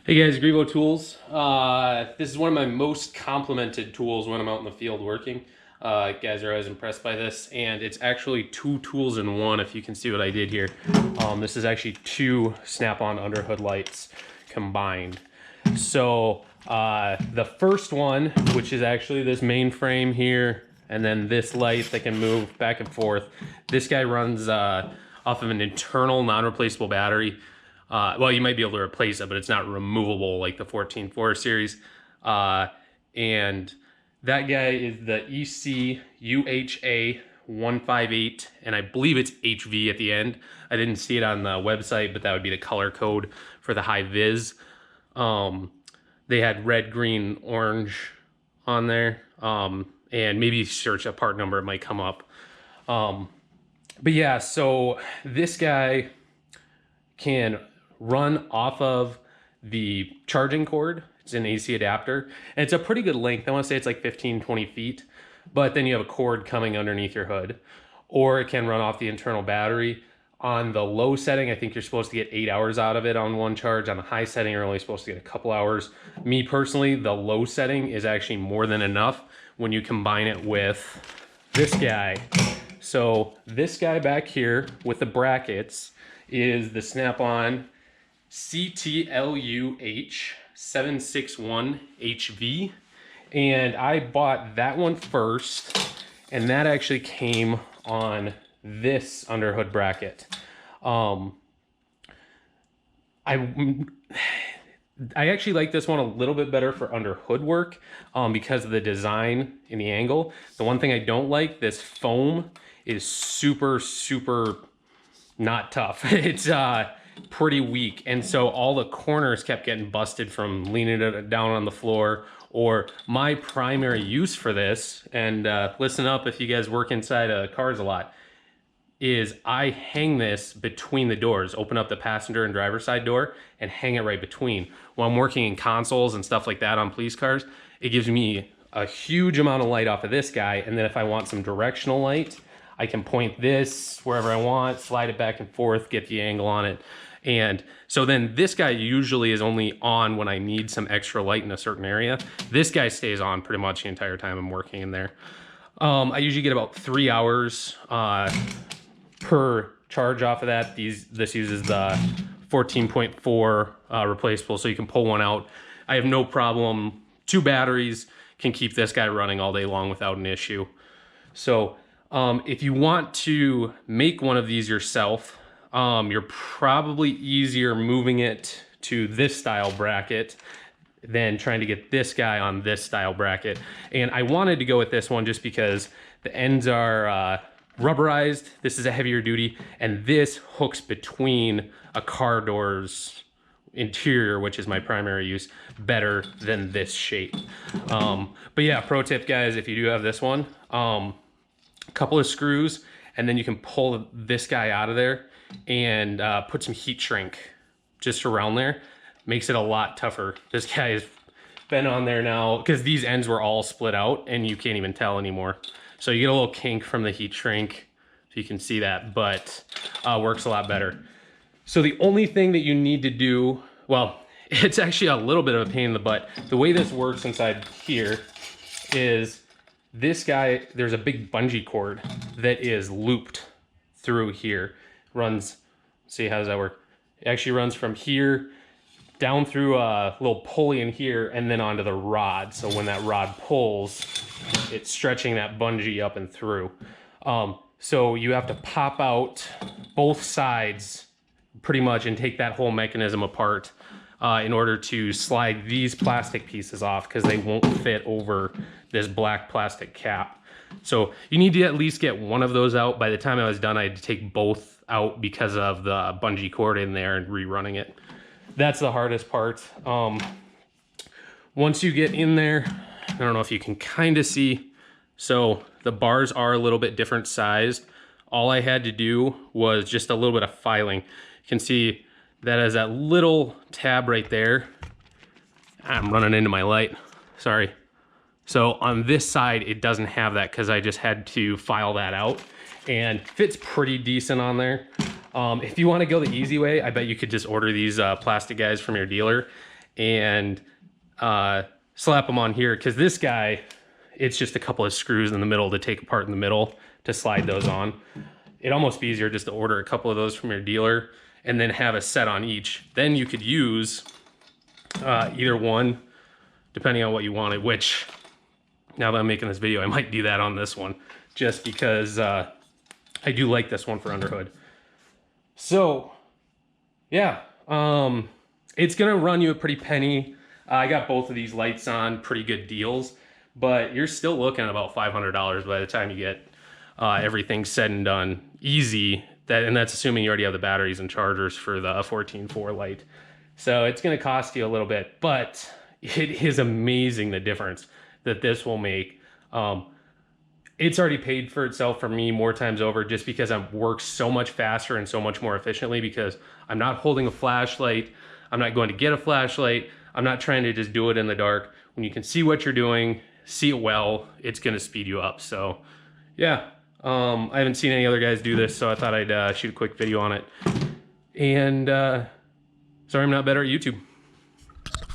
Hey guys, Grevo Tools. This is one of my most complimented tools when I'm out in the field working. Guys are always impressed by this, and it's actually two tools in one, if you can see what I did here. This is actually two Snap On Underhood lights combined. So the first one, which is actually this main frame here, and then this light that can move back and forth, this guy runs off of an internal non-replaceable battery. Well, you might be able to replace it, but it's not removable like the 14.4 series. And that guy is the ECUHA158, and I believe it's HV at the end. I didn't see it on the website, but that would be the color code for the high vis. They had red, green, orange on there, and maybe search a part number, it might come up. But yeah, so this guy can run off of the charging cord. It's an AC adapter, and it's a pretty good length. I want to say it's like 15-20 feet, but then you have a cord coming underneath your hood. Or it can run off the internal battery. On the low setting, I think you're supposed to get 8 hours out of it on one charge. On the high setting, you're only supposed to get a couple hours. Me personally, the low setting is actually more than enough when you combine it with this guy. So this guy back here with the brackets is the Snap On CTLUH761 HV, and I bought that one first, and that actually came on this underhood bracket. I actually like this one a little bit better for underhood work because of the design and the angle. The one thing I don't like, this foam is super not tough. It's pretty weak, and so all the corners kept getting busted from leaning it down on the floor. Or my primary use for this, and listen up if you guys work inside cars a lot, is I hang this between the doors, open up the passenger and driver side door and hang it right between. While I'm working in consoles and stuff like that on police cars, it gives me a huge amount of light off of this guy, and then if I want some directional light, I can point this wherever I want, slide it back and forth, get the angle on it. And so then this guy usually is only on when I need some extra light in a certain area. This guy stays on pretty much the entire time I'm working in there. I usually get about 3 hours per charge off of that. This uses the 14.4 replaceable, so you can pull one out. I have no problem. 2 batteries can keep this guy running all day long without an issue. So if you want to make one of these yourself, you're probably easier moving it to this style bracket than trying to get this guy on this style bracket. And I wanted to go with this one just because the ends are rubberized. This is a heavier duty, and this hooks between a car door's interior, which is my primary use, better than this shape. But yeah, pro tip guys, if you do have this one, a couple of screws, and then you can pull this guy out of there and put some heat shrink just around there. Makes it a lot tougher. This guy has been on there now because these ends were all split out and you can't even tell anymore. So you get a little kink from the heat shrink, if you can see that, but works a lot better. So the only thing that you need to do, well, it's actually a little bit of a pain in the butt. The way this works inside here is this guy, there's a big bungee cord that is looped through here. Runs, see, how does that work? It actually runs from here down through a little pulley in here and then onto the rod. So when that rod pulls, it's stretching that bungee up and through. So you have to pop out both sides pretty much and take that whole mechanism apart in order to slide these plastic pieces off, because they won't fit over this black plastic cap. So you need to at least get one of those out. By the time I was done, I had to take both out because of the bungee cord in there and rerunning it. That's the hardest part. Once you get in there, I don't know if you can kind of see, so the bars are a little bit different sized. All I had to do was just a little bit of filing. You can see that has that little tab right there. I'm running into my light, sorry. So on this side, it doesn't have that because I just had to file that out, and fits pretty decent on there. If you want to go the easy way, I bet you could just order these plastic guys from your dealer and slap them on here, because this guy, it's just a couple of screws in the middle to take apart in the middle to slide those on. It'd almost be easier just to order a couple of those from your dealer and then have a set on each. Then you could use either one, depending on what you wanted, which now that I'm making this video, I might do that on this one, just because I do like this one for underhood. So yeah, it's gonna run you a pretty penny. I got both of these lights on pretty good deals, but you're still looking at about $500 by the time you get everything said and done. Easy, and that's assuming you already have the batteries and chargers for the 14.4 light. So it's gonna cost you a little bit, but it is amazing the difference that this will make. It's already paid for itself for me more times over, just because I work so much faster and so much more efficiently, because I'm not holding a flashlight. I'm not going to get a flashlight. I'm not trying to just do it in the dark. When you can see what you're doing, see it well, it's gonna speed you up. So yeah, I haven't seen any other guys do this, so I thought I'd shoot a quick video on it. And sorry I'm not better at YouTube.